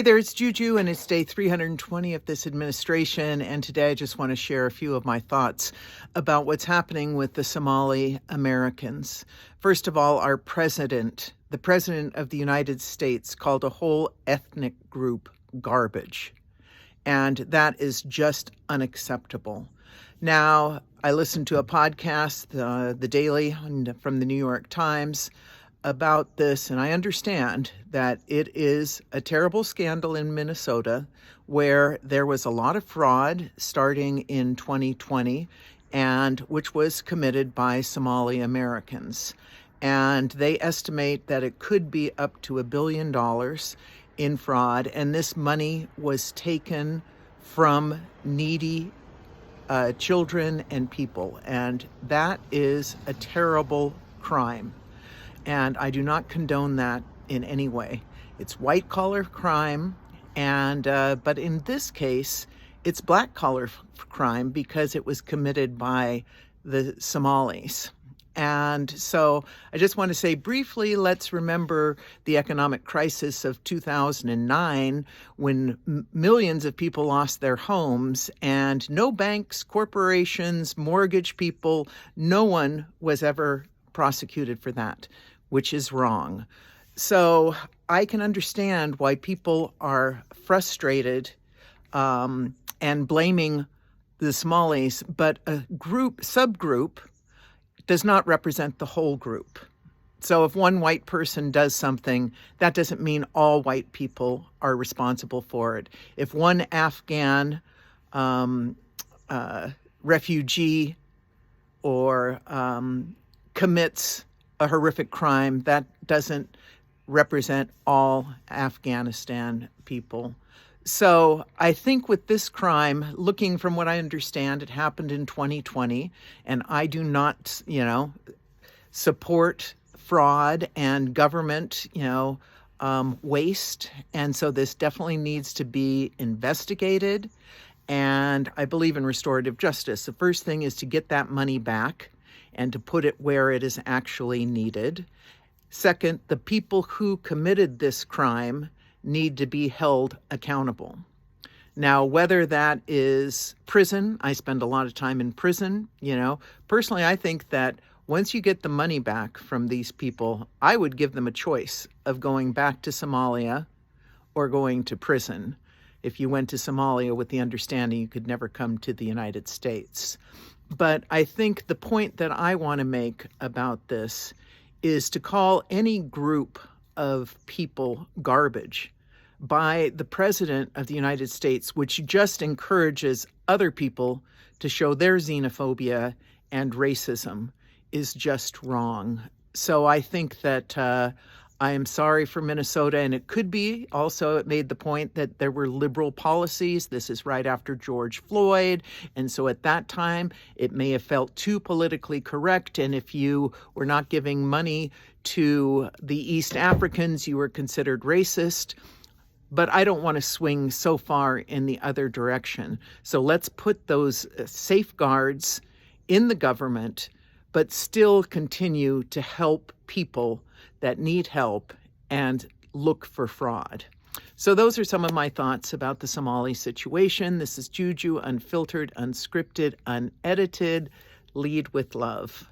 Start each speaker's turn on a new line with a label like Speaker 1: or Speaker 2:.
Speaker 1: Hey there, it's Juju, and it's day 320 of this administration, and today I just want to share a few of my thoughts about what's happening with the Somali Americans. First of all, our president, the president of the United States, called a whole ethnic group garbage, and that is just unacceptable. Now, I listened to a podcast, The Daily, from the New York Times, about this, and I understand that it is a terrible scandal in Minnesota where there was a lot of fraud starting in 2020, and which was committed by Somali Americans. And they estimate that it could be up to $1 billion in fraud, and this money was taken from needy children and people, and that is a terrible crime. And I do not condone that in any way. It's white-collar crime, and but in this case, it's black-collar crime because it was committed by the Somalis. And so I just want to say briefly, let's remember the economic crisis of 2009 when millions of people lost their homes, and no banks, corporations, mortgage people, no one was ever prosecuted for that, which is wrong. So I can understand why people are frustrated and blaming the Somalis, but a subgroup, does not represent the whole group. So if one white person does something, that doesn't mean all white people are responsible for it. If one Afghan refugee or commits a horrific crime, that doesn't represent all Afghanistan people. So I think with this crime, looking from what I understand, it happened in 2020, and I do not, support fraud and government, waste. And so this definitely needs to be investigated. And I believe in restorative justice. The first thing is to get that money back and to put it where it is actually needed. Second, the people who committed this crime need to be held accountable. Now, whether that is prison, I spend a lot of time in prison, Personally, I think that once you get the money back from these people, I would give them a choice of going back to Somalia or going to prison. If you went to Somalia with the understanding you could never come to the United States. But I think the point that I want to make about this is to call any group of people garbage by the President of the United States, which just encourages other people to show their xenophobia and racism, is just wrong. So I think that I am sorry for Minnesota, and it could be also, it made the point that there were liberal policies. This is right after George Floyd. And so at that time, it may have felt too politically correct. And if you were not giving money to the East Africans, you were considered racist. But I don't want to swing so far in the other direction. So let's put those safeguards in the government, but still continue to help people that need help and look for fraud. So those are some of my thoughts about the Somali situation. This is Juju, unfiltered, unscripted, unedited. Lead with love.